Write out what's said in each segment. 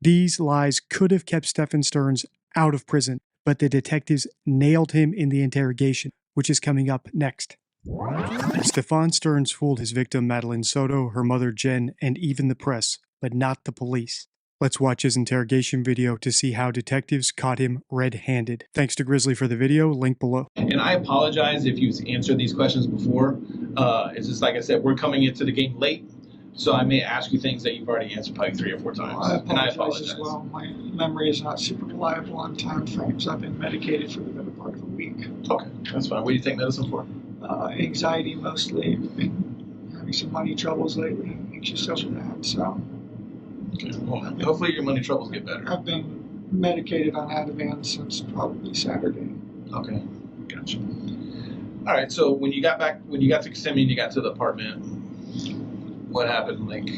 These lies could have kept Stephen Stearns out of prison, but the detectives nailed him in the interrogation, which is coming up next. Stefan Stearns fooled his victim Madeline Soto, her mother Jen, and even the press, but not the police. Let's watch his interrogation video to see how detectives caught him red-handed. Thanks to Grizzly for the video, link below. And I apologize if you've answered these questions before. It's just like I said, we're coming into the game late, so I may ask you things that you've already answered probably 3 or 4 times. I apologize as well. My memory is not super reliable on time frames. I've been medicated for the better part of a week. Okay, that's fine. What do you take medicine for? Anxiety mostly. I've been having some money troubles lately. Anxious over that, so. Okay, well, hopefully your money troubles get better. I've been medicated on Ativan since probably Saturday. Okay, gotcha. All right, so when you got to Kissimmee and you got to the apartment, what happened? Like,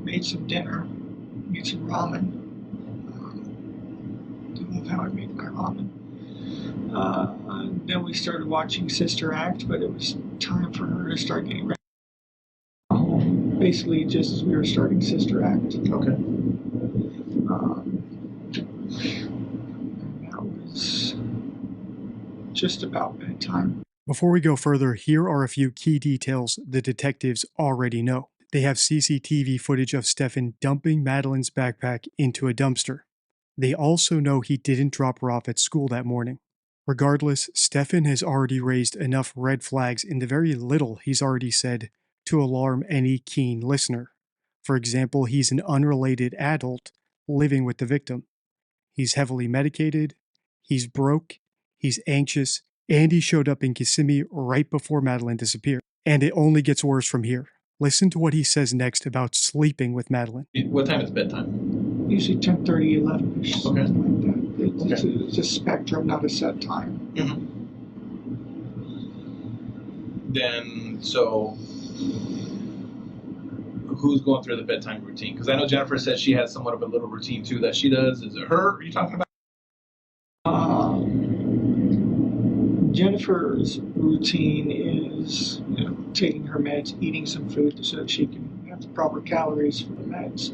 made some dinner, made some ramen. Do love how I make my ramen. Then we started watching Sister Act, but it was time for her to start getting ready. Basically, just as we were starting Sister Act. okay. And that was just about bedtime. Before we go further, here are a few key details the detectives already know. They have CCTV footage of Stefan dumping Madeline's backpack into a dumpster. They also know he didn't drop her off at school that morning. Regardless, Stefan has already raised enough red flags in the very little he's already said to alarm any keen listener. For example, he's an unrelated adult living with the victim. He's heavily medicated, he's broke, he's anxious, and he showed up in Kissimmee right before Madeline disappeared. And it only gets worse from here. Listen to what he says next about sleeping with Madeline. What time is bedtime? Usually 10:30, 11ish, something Okay. like that. It's, Okay. it's a spectrum, not a set time. Mm-hmm. Then, so who's going through the bedtime routine? Because I know Jennifer said she has somewhat of a little routine too that she does. Is it her? Are you talking about? Jennifer's routine is, taking her meds, eating some food so that she can have the proper calories for the meds.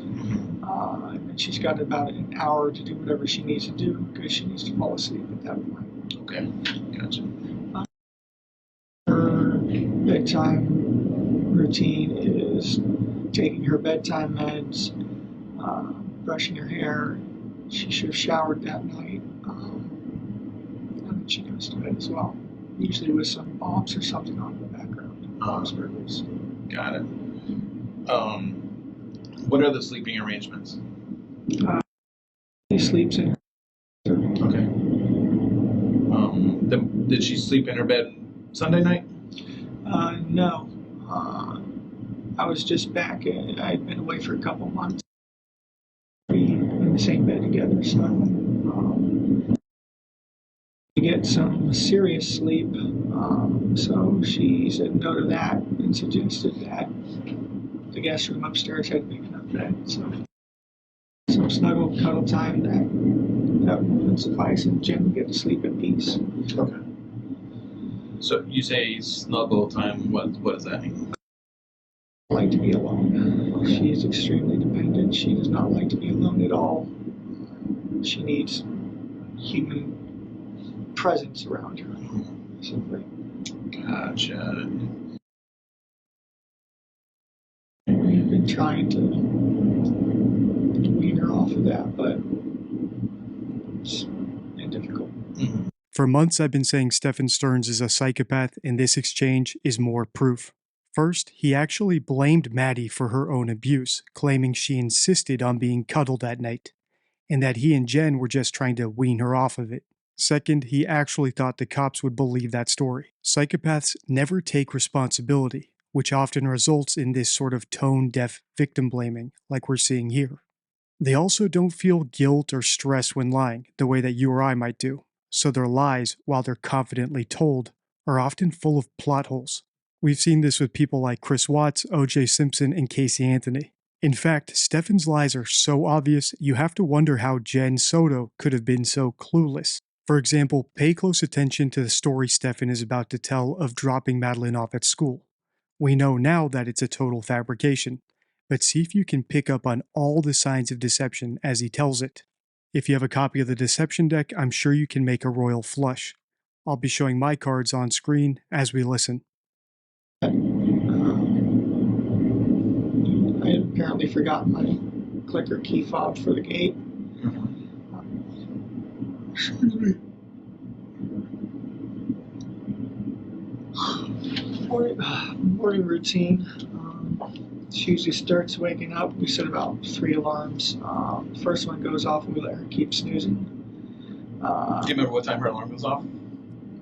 And then she's got about an hour to do whatever she needs to do because she needs to fall asleep at that point. Okay, gotcha. Her bedtime routine is taking her bedtime meds, brushing her hair. She should have showered that night. And then she goes to bed as well, usually with some bombs or something on in the background. Bombs burgers. Got it. What are the sleeping arrangements? She sleeps in her. Okay. Did she sleep in her bed Sunday night? No. I was just back. I had been away for a couple months. We in the same bed together, so to get some serious sleep. So she said no to that and suggested that the guest room upstairs had a big enough bed. So some snuggle cuddle time that would suffice, and Jen would get to sleep in peace. Okay. So you say snuggle time. What does that mean? Like to be alone. She is extremely dependent. She does not like to be alone at all. She needs human presence around her. Simply. Gotcha. We've been trying to wean her off of that, but it's been difficult. Mm-hmm. For months I've been saying Stephen Stearns is a psychopath, and this exchange is more proof. First, he actually blamed Maddie for her own abuse, claiming she insisted on being cuddled that night, and that he and Jen were just trying to wean her off of it. Second, he actually thought the cops would believe that story. Psychopaths never take responsibility, which often results in this sort of tone-deaf victim blaming, like we're seeing here. They also don't feel guilt or stress when lying, the way that you or I might do, so their lies, while they're confidently told, are often full of plot holes. We've seen this with people like Chris Watts, O.J. Simpson, and Casey Anthony. In fact, Stefan's lies are so obvious, you have to wonder how Jen Soto could have been so clueless. For example, pay close attention to the story Stefan is about to tell of dropping Madeline off at school. We know now that it's a total fabrication, but see if you can pick up on all the signs of deception as he tells it. If you have a copy of the deception deck, I'm sure you can make a royal flush. I'll be showing my cards on screen as we listen. I had apparently forgotten my clicker key fob for the gate. Excuse me. Morning routine. She usually starts waking up. We set about 3 alarms. First one goes off and we let her keep snoozing. Do you remember what time her alarm goes off?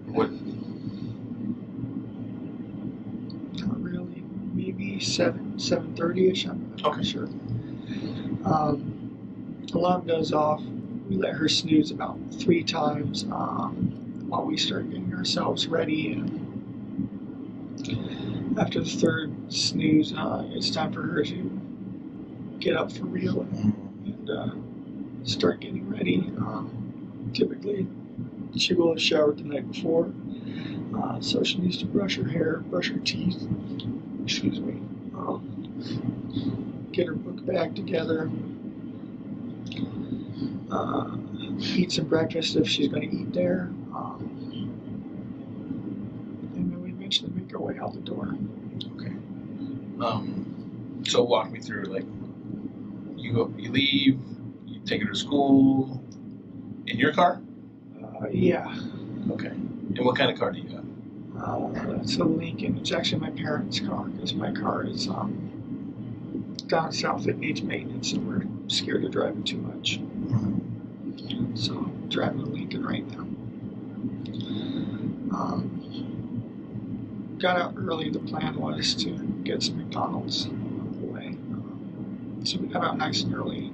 What? Not really. Maybe 7:30ish. I'm not sure. Alarm goes off. We let her snooze about 3 times while we start getting ourselves ready. And after the 3rd snooze, it's time for her to get up for real and start getting ready. Typically, she will have showered the night before, so she needs to brush her hair, brush her teeth, excuse me, get her book bag together, eat some breakfast if she's going to eat there, and then we eventually make our way out the door. Okay. So walk me through, like, you leave, you take her to school in your car? Yeah. Okay. And what kind of car do you have? It's a Lincoln. It's actually my parents' car because my car is down south. It needs maintenance, and we're scared to drive it too much. So I'm driving a Lincoln right now. Got out early. The plan was to get some McDonald's on the way. So we got out nice and early.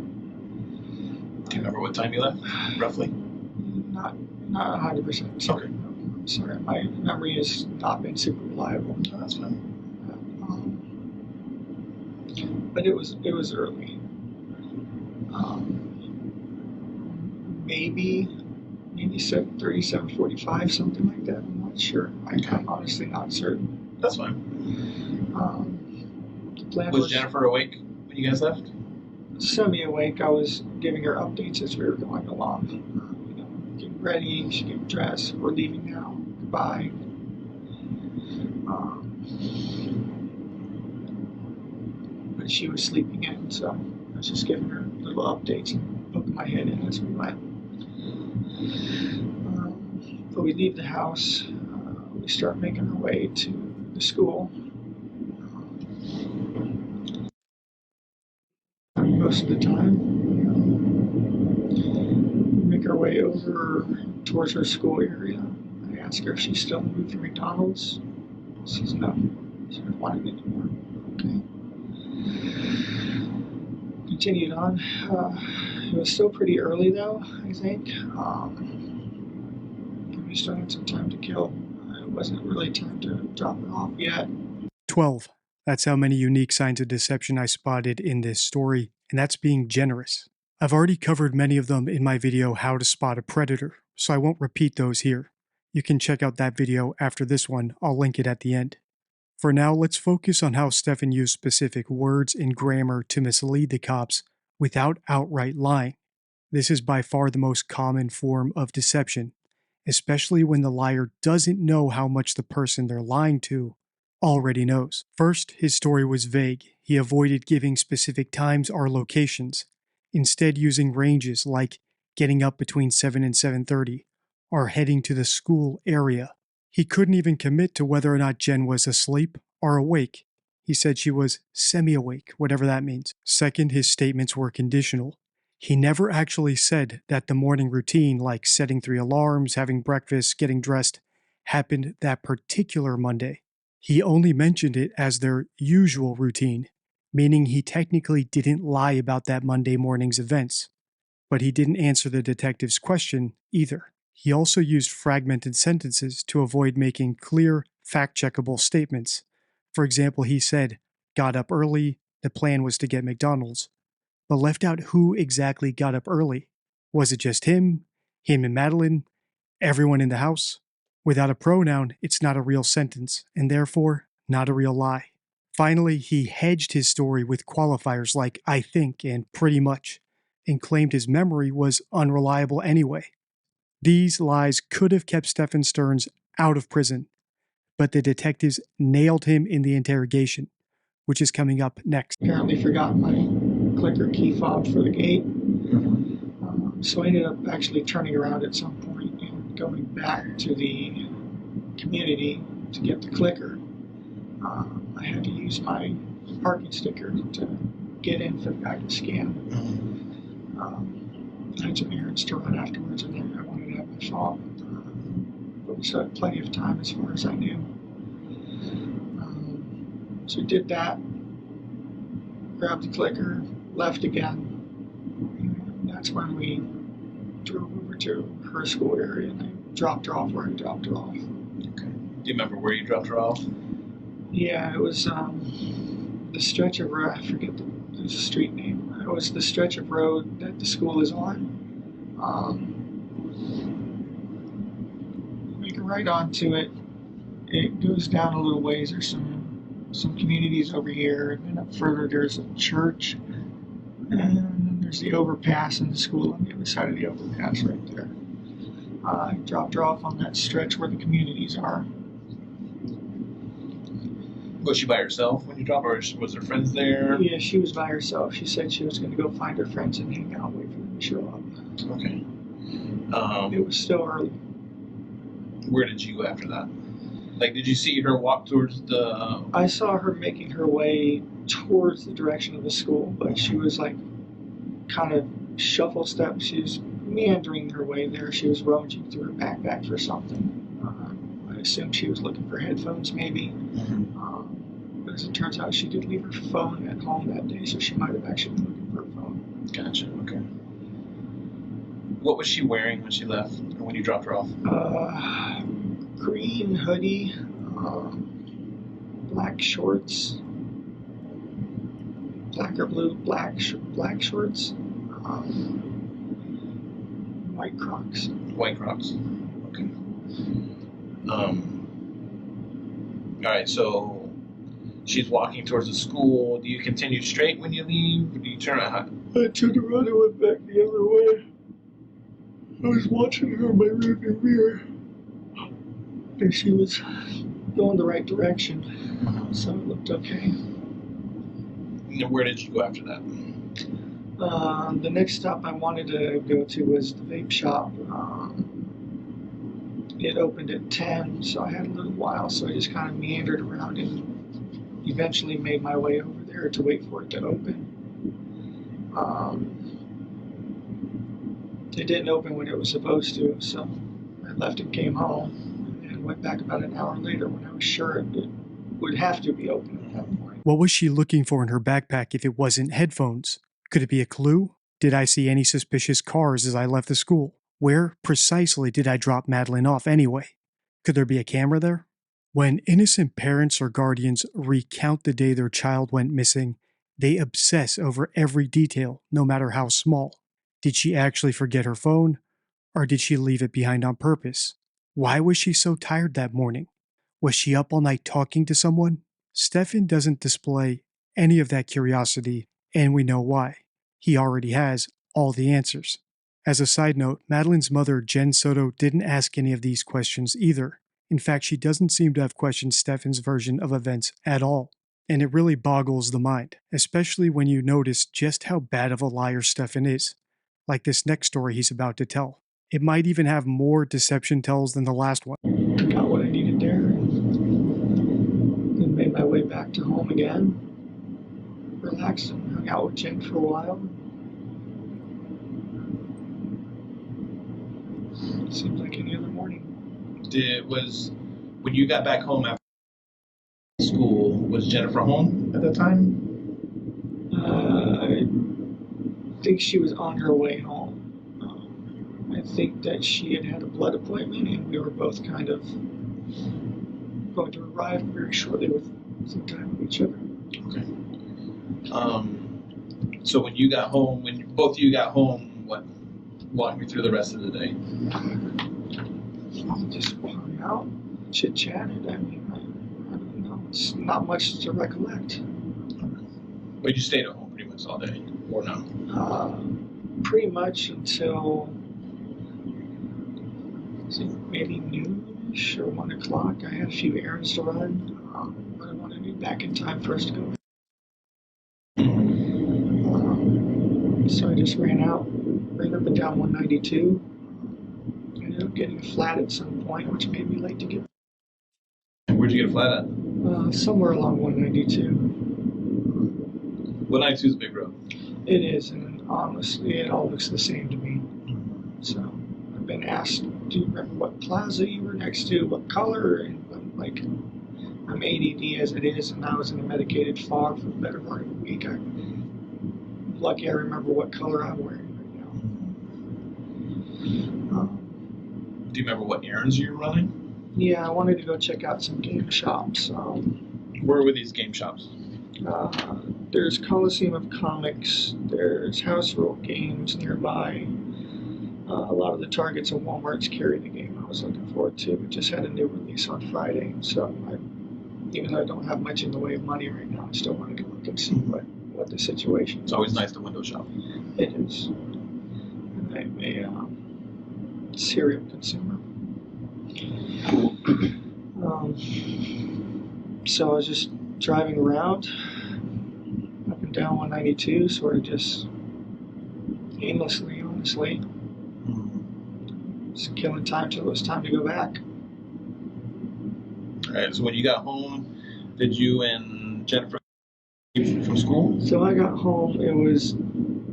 Do you remember what time you left, roughly? Not 100% certain. Okay. I'm sorry, my memory has not been super reliable. No, that's fine. But it was early. Maybe 7:30, 7:45, something like that. I'm not sure. I'm honestly not certain. That's fine. The plan Was Jennifer awake when you guys left? semi-awake. I was giving her updates as we were going along. Getting ready, she's getting dressed. We're leaving now. Goodbye. But she was sleeping in, so I was just giving her little updates and poking my head in as we went. But we leave the house. We start making our way to the school. Most of the time, we make our way over towards her school area. I ask her if she's still in the mood for McDonald's. She says no. She doesn't want it anymore. Okay. Continued on. It was still pretty early though, I think. We still had some time to kill. It wasn't really time to drop her off yet. 12. That's how many unique signs of deception I spotted in this story, and that's being generous. I've already covered many of them in my video How to Spot a Predator, so I won't repeat those here. You can check out that video after this one, I'll link it at the end. For now, let's focus on how Stefan used specific words and grammar to mislead the cops without outright lying. This is by far the most common form of deception, especially when the liar doesn't know how much the person they're lying to already knows. First, his story was vague. He avoided giving specific times or locations, instead using ranges like getting up between 7 and 7:30 or heading to the school area. He couldn't even commit to whether or not Jen was asleep or awake. He said she was semi-awake, whatever that means. Second, his statements were conditional. He never actually said that the morning routine, like setting 3 alarms, having breakfast, getting dressed, happened that particular Monday. He only mentioned it as their usual routine, meaning he technically didn't lie about that Monday morning's events. But he didn't answer the detective's question either. He also used fragmented sentences to avoid making clear, fact-checkable statements. For example, he said, got up early, the plan was to get McDonald's, but left out who exactly got up early. Was it just him and Madeline, everyone in the house? Without a pronoun, it's not a real sentence, and therefore, not a real lie. Finally, he hedged his story with qualifiers like "I think" and "pretty much," and claimed his memory was unreliable anyway. These lies could have kept Stephen Stearns out of prison, but the detectives nailed him in the interrogation, which is coming up next. Apparently forgot my clicker key fob for the gate. So I ended up actually turning around at some point and going back to the community to get the clicker. I had to use my parking sticker to get in for the guy to scan. I had some errands to run afterwards, and then I wanted to have my phone. But we still had plenty of time as far as I knew. So we did that, grabbed the clicker, left again. And that's when we drove over to her school area, and I dropped her off where I dropped her off. Okay. Do you remember where you dropped her off? Yeah, it was the stretch of road, I forget the street name. It was the stretch of road that the school is on. Make a right onto it. It goes down a little ways. There's some communities over here, and then up further there's a church, and then there's the overpass and the school on the other side of the overpass right there. I dropped her off on that stretch where the communities are. Was she by herself when you dropped her, or was her friends there? Yeah, she was by herself. She said she was going to go find her friends and hang out, wait for them to show up. Okay. It was still early. Where did you go after that? Like, did you see her walk towards the... I saw her making her way towards the direction of the school, but she was like kind of shuffle step. She was meandering her way there. She was rummaging through her backpack for something. I assumed she was looking for headphones, maybe. But as it turns out, she did leave her phone at home that day, so she might have actually been looking for her phone. Gotcha, okay. What was she wearing when she left, or when you dropped her off? Green hoodie, black shorts, black or blue, black shorts, white Crocs. White Crocs. Okay. All right, so she's walking towards the school. Do you continue straight when you leave? Or do you turn around? I turned around and went back the other way. I was watching her in my rearview mirror, and she was going the right direction, so it looked okay. And where did you go after that? The next stop I wanted to go to was the vape shop. It opened at 10, so I had a little while, so I just kind of meandered around and eventually made my way over there to wait for it to open. It didn't open when it was supposed to, so I left and came home, and went back about an hour later when I was sure it would have to be open at that point. What was she looking for in her backpack if it wasn't headphones? Could it be a clue? Did I see any suspicious cars as I left the school? Where precisely did I drop Madeline off anyway? Could there be a camera there? When innocent parents or guardians recount the day their child went missing, they obsess over every detail, no matter how small. Did she actually forget her phone? Or did she leave it behind on purpose? Why was she so tired that morning? Was she up all night talking to someone? Stefan doesn't display any of that curiosity, and we know why. He already has all the answers. As a side note, Madeline's mother, Jen Soto, didn't ask any of these questions either. In fact, she doesn't seem to have questioned Stefan's version of events at all. And it really boggles the mind, especially when you notice just how bad of a liar Stefan is, like this next story he's about to tell. It might even have more deception tells than the last one. Got what I needed there, and made my way back to home again. Relaxed and hung out with Jen for a while. Seems like any other morning. When you got back home after school, was Jennifer home at that time? I think she was on her way home. I think that she had a blood appointment, and we were both kind of going to arrive very shortly with some time with each other. Okay. So when you got home, when both of you got home, what? Walk me through the rest of the day. Just hung out, chit-chatted. I mean, I don't know. It's not much to recollect. But you stayed at home pretty much all day, or no? Pretty much until maybe noonish or 1 o'clock. I had a few errands to run, but I wanted to be back in time first to go. So I just ran up and down 192. Ended up getting a flat at some point, which made me late to get. Where'd you get a flat at? Somewhere along 192. 192 is a big road. It is, and honestly, it all looks the same to me. So I've been asked, do you remember what plaza you were next to, what color? And I'm like, I'm ADD as it is, and I was in a medicated fog for the better part of a week. I'm lucky I remember what color I'm wearing right now. Do you remember what errands you were running? Yeah, I wanted to go check out some game shops. Where were these game shops? There's Coliseum of Comics, there's House Rule Games nearby. A lot of the Targets and Walmarts carry the game I was looking forward to. We just had a new release on Friday, so even though I don't have much in the way of money right now, I still want to go look and see what the situation is. It's always nice to window shop. It is. And I'm a serial consumer. So I was just driving around up and down 192, sort of just aimlessly, honestly. Just killing time till it was time to go back. All right, so when you got home, did you and Jennifer leave from school? So I got home, it was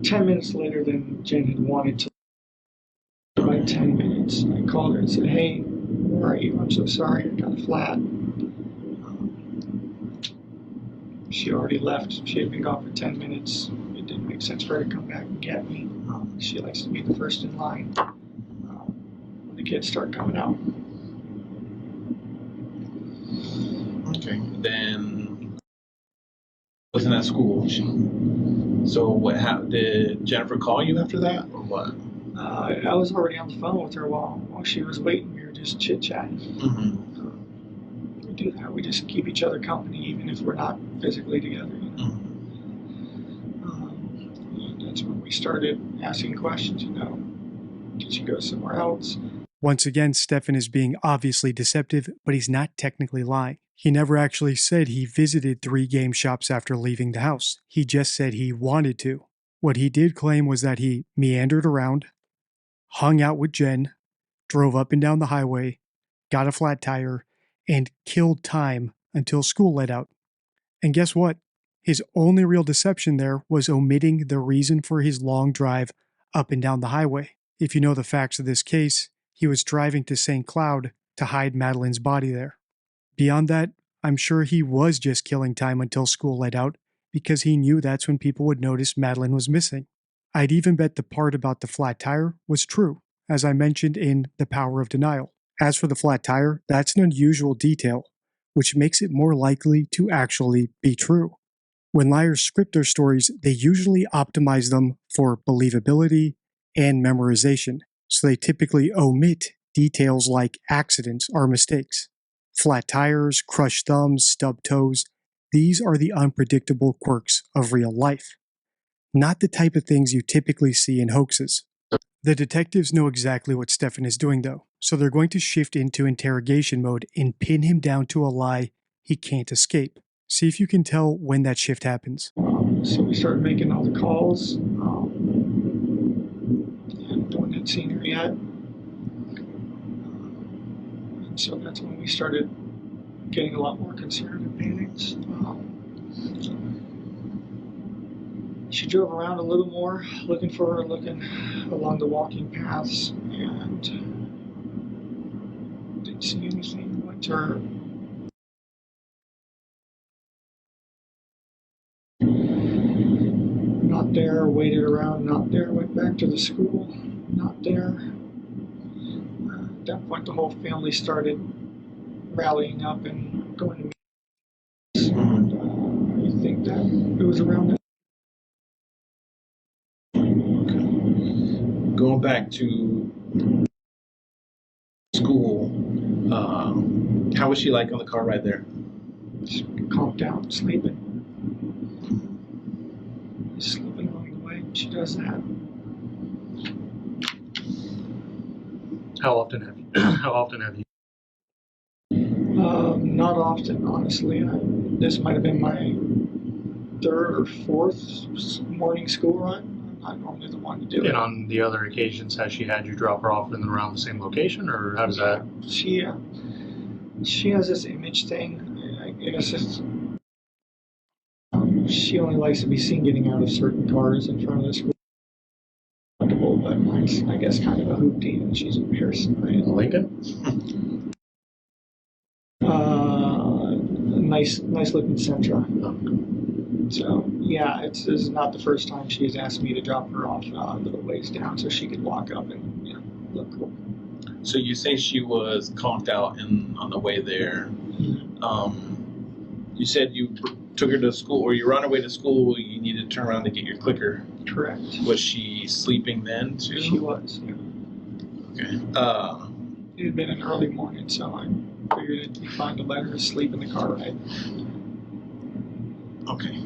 10 minutes later than Jen had wanted to. By 10 minutes, I called her and said, hey, where are you? I'm so sorry, I got a flat. She already left. She had been gone for 10 minutes. It didn't make sense for her to come back and get me. She likes to be the first in line when the kids start coming out. Okay, then wasn't at school. So what happened? Did Jennifer call you after that, or what? I was already on the phone with her while she was waiting. We were just chit-chatting. Mm-hmm. We do that. We just keep each other company even if we're not physically together. Mm-hmm. And that's when we started asking questions, did you go somewhere else? Once again, Stefan is being obviously deceptive, but he's not technically lying. He never actually said he visited 3 game shops after leaving the house. He just said he wanted to. What he did claim was that he meandered around, hung out with Jen, drove up and down the highway, got a flat tire, and killed time until school let out. And guess what? His only real deception there was omitting the reason for his long drive up and down the highway. If you know the facts of this case, he was driving to St. Cloud to hide Madeline's body there. Beyond that, I'm sure he was just killing time until school let out because he knew that's when people would notice Madeline was missing. I'd even bet the part about the flat tire was true, as I mentioned in The Power of Denial. As for the flat tire, that's an unusual detail, which makes it more likely to actually be true. When liars script their stories, they usually optimize them for believability and memorization, so they typically omit details like accidents or mistakes. Flat tires, crushed thumbs, stubbed toes, these are the unpredictable quirks of real life. Not the type of things you typically see in hoaxes. The detectives know exactly what Stefan is doing though, so they're going to shift into interrogation mode and pin him down to a lie he can't escape. See if you can tell when that shift happens. So we started making all the calls. And no one had seen her yet. And so that's when we started getting a lot more concerned and panicked. She drove around a little more, looking for her, looking along the walking paths, and didn't see anything. Went to her. Not there, waited around, not there, went back to the school, not there. At that point, the whole family started rallying up and going to meetings. And I think that it was around that. Going back to school, how was she like on the car ride there? Just conked out, sleeping. Sleeping along the way. She does that. How often have you? How often have you? Not often, honestly. This might have been my third or fourth morning school run. I'm not normally the one to do it. And on the other occasions, has she had you drop her off in and around the same location, or how does that? She has this image thing. I guess it's, she only likes to be seen getting out of certain cars in front of the school. But mine's, I guess, kind of a hoopty, and she's embarrassing. Right? Lincoln? Nice looking Sentra. So yeah, this is not the first time she's asked me to drop her off a little ways down so she could walk up and look cool. So you say she was conked out on the way there. You said you took her to school, or you were on her way to school. You needed to turn around to get your clicker. Correct. Was she sleeping then too? She was. Yeah. Okay. It had been an early morning, so I figured it'd be fine to let her sleep in the car ride. Okay.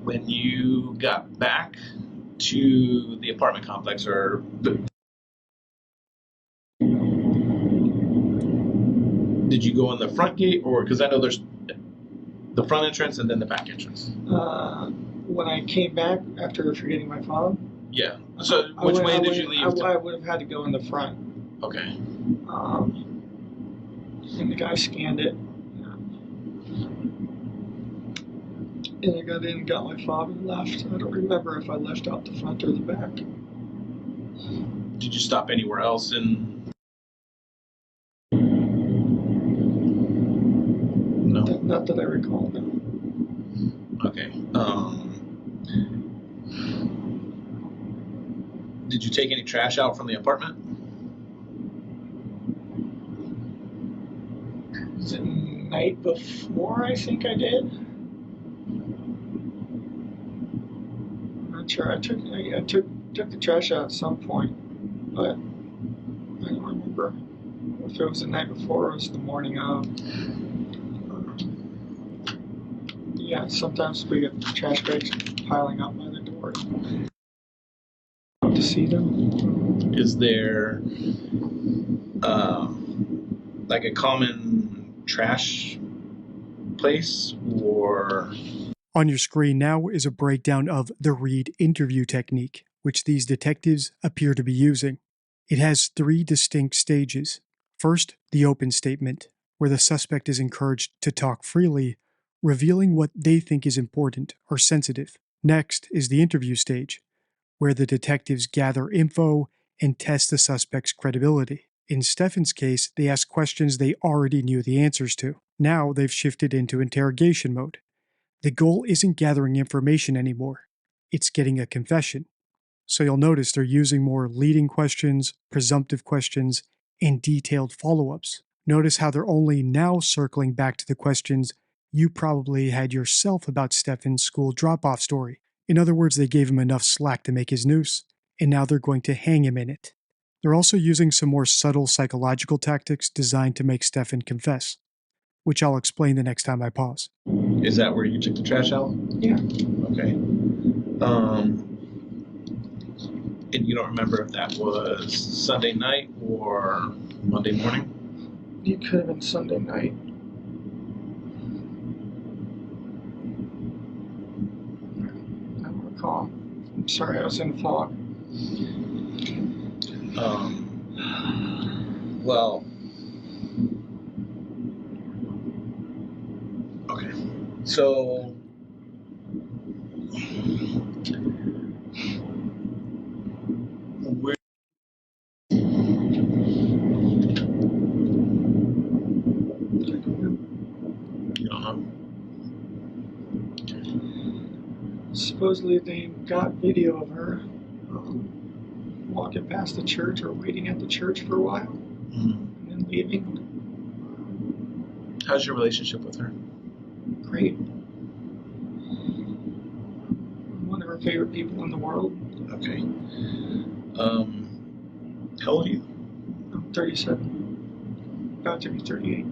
When you got back to the apartment complex, did you go in the front gate, or because I know there's the front entrance and then the back entrance? When I came back after forgetting my phone, Yeah. So which way did you leave? I would have had to go in the front. Okay. And the guy scanned it. And I got in and got my fob and left. I don't remember if I left out the front or the back. Did you stop anywhere else in? No. Not that I recall, no. Okay. Did you take any trash out from the apartment? The night before, I think I did. I'm not sure. I took the trash out at some point, but I don't remember if it was the night before or it was the morning of. Yeah, sometimes we get trash bags piling up by the door. To see them. Is there like a common trash place, or? On your screen now is a breakdown of the Reed interview technique, which these detectives appear to be using. It has 3 distinct stages. First, the open statement, where the suspect is encouraged to talk freely, revealing what they think is important or sensitive. Next is the interview stage, where the detectives gather info and test the suspect's credibility. In Stefan's case, they ask questions they already knew the answers to. Now they've shifted into interrogation mode. The goal isn't gathering information anymore, it's getting a confession. So you'll notice they're using more leading questions, presumptive questions, and detailed follow-ups. Notice how they're only now circling back to the questions you probably had yourself about Stefan's school drop-off story. In other words, they gave him enough slack to make his noose, and now they're going to hang him in it. They're also using some more subtle psychological tactics designed to make Stefan confess, which I'll explain the next time I pause. Is that where you took the trash out? Yeah. Okay. And you don't remember if that was Sunday night or Monday morning? It could have been Sunday night. I don't recall. I'm sorry, I was in fog. Well, okay. So, where? You don't know? Supposedly they got video of her walking past the church or waiting at the church for a while and then leaving. How's your relationship with her? Great. One of her favorite people in the world. Okay. How old are you? I'm 37. About to be 38.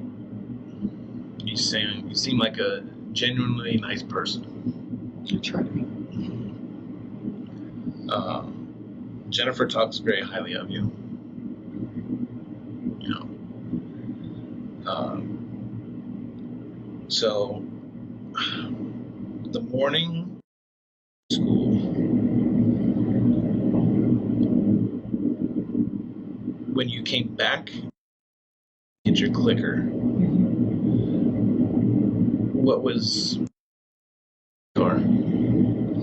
You seem like a genuinely nice person. I try to be. Jennifer talks very highly of you. You know. So the morning school, when you came back, get your clicker. What was your?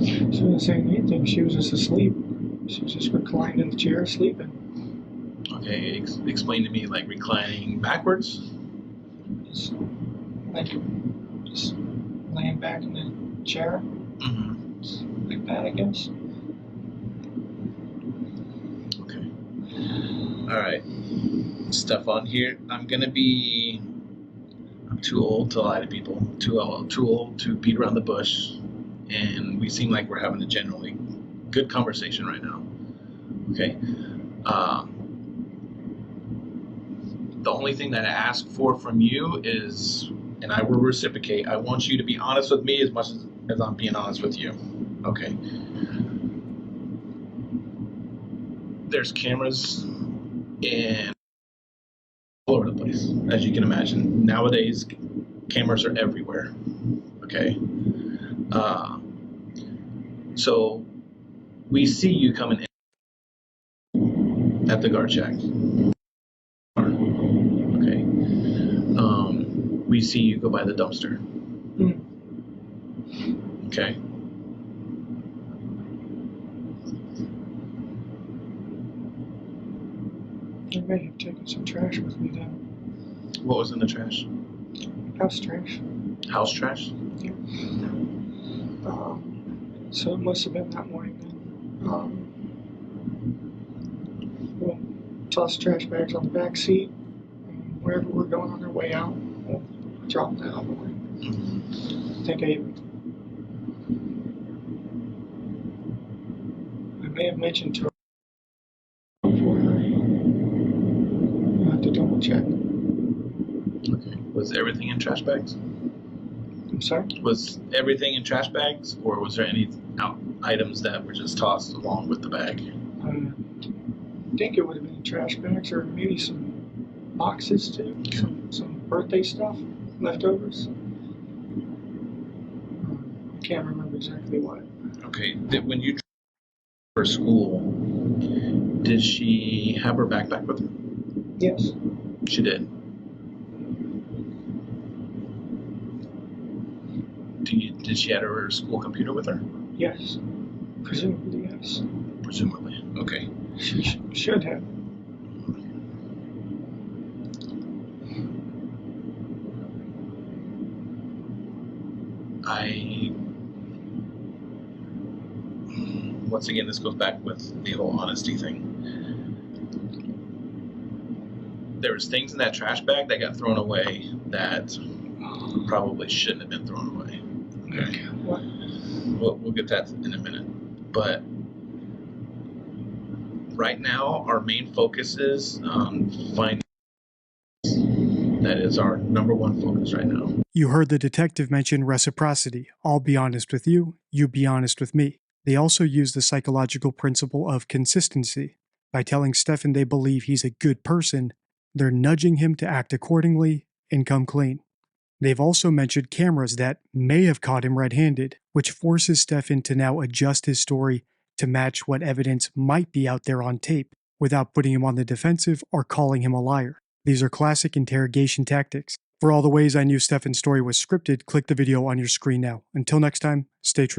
She wasn't saying anything. She was just asleep. She was just reclined in the chair, sleeping. Okay, explain to me, like reclining backwards. Just laying back in the chair. Mm-hmm. Just like that, I guess. Okay. All right. Stuff on here. I'm too old to lie to people. Too old to beat around the bush. And we seem like we're having a generally good conversation right now. Okay. The only thing that I ask for from you is, and I will reciprocate, I want you to be honest with me as much as I'm being honest with you. Okay. There's cameras in all over the place, as you can imagine. Nowadays, cameras are everywhere. Okay. So we see you coming in at the guard shack. Okay. We see you go by the dumpster. Okay. I may have taken some trash with me then. What was in the trash? House trash. House trash? Yeah. So it must have been that morning then. We'll toss trash bags on the back seat. And wherever we're going on our way out, we'll drop that out of the way. I think I may have mentioned to her before. I'll have to double check. Okay. Was everything in trash bags? I'm sorry? Was everything in trash bags, or was there any items that were just tossed along with the bag? I think it would have been trash bags or maybe some boxes too. Some birthday stuff, leftovers. I can't remember exactly what. Okay. When you for school, did she have her backpack with her? Yes. She did. Did she have her school computer with her? Yes. Presumably, yes. Presumably. Okay. She should have. Once again, this goes back with the whole honesty thing. There was things in that trash bag that got thrown away that probably shouldn't have been thrown away. Okay. What? We'll get that in a minute. But right now, our main focus is finding. That is our number one focus right now. You heard the detective mention reciprocity. I'll be honest with you, you be honest with me. They also use the psychological principle of consistency. By telling Stefan they believe he's a good person, they're nudging him to act accordingly and come clean. They've also mentioned cameras that may have caught him red-handed, which forces Stefan to now adjust his story to match what evidence might be out there on tape, without putting him on the defensive or calling him a liar. These are classic interrogation tactics. For all the ways I knew Stefan's story was scripted, click the video on your screen now. Until next time, stay true.